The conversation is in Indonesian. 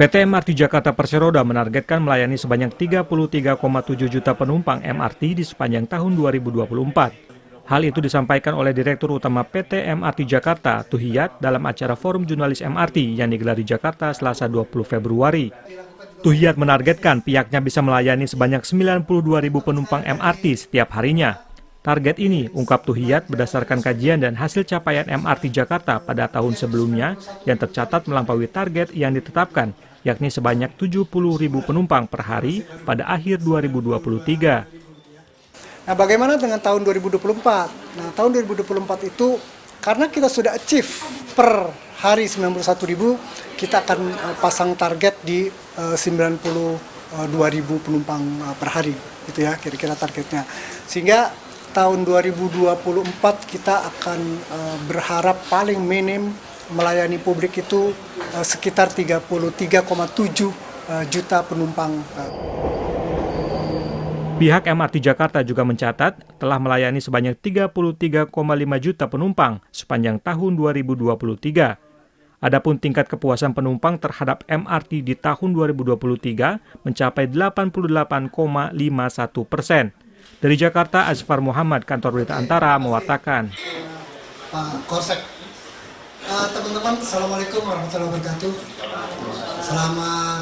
PT MRT Jakarta Perseroda menargetkan melayani sebanyak 33,7 juta penumpang MRT di sepanjang tahun 2024. Hal itu disampaikan oleh Direktur Utama PT MRT Jakarta, Tuhiyat, dalam acara Forum Jurnalis MRT yang digelar di Jakarta Selasa 20 Februari. Tuhiyat menargetkan pihaknya bisa melayani sebanyak 92.000 penumpang MRT setiap harinya. Target ini, ungkap Tuhiyat, berdasarkan kajian dan hasil capaian MRT Jakarta pada tahun sebelumnya yang tercatat melampaui target yang ditetapkan, yakni sebanyak 70.000 penumpang per hari pada akhir 2023. Nah, bagaimana dengan tahun 2024? Nah, tahun 2024 itu karena kita sudah achieve per hari 91.000, kita akan pasang target di 92.000 penumpang per hari, gitu ya, kira-kira targetnya. Sehingga tahun 2024 kita akan berharap paling minim melayani publik itu sekitar 33,7 juta penumpang. Pihak MRT Jakarta juga mencatat telah melayani sebanyak 33,5 juta penumpang sepanjang tahun 2023. Adapun tingkat kepuasan penumpang terhadap MRT di tahun 2023 mencapai 88,51%. Dari Jakarta, Azfar Muhammad, Kantor Berita Antara, mewartakan. Pak Korsek, teman-teman, Assalamualaikum warahmatullahi wabarakatuh. Selamat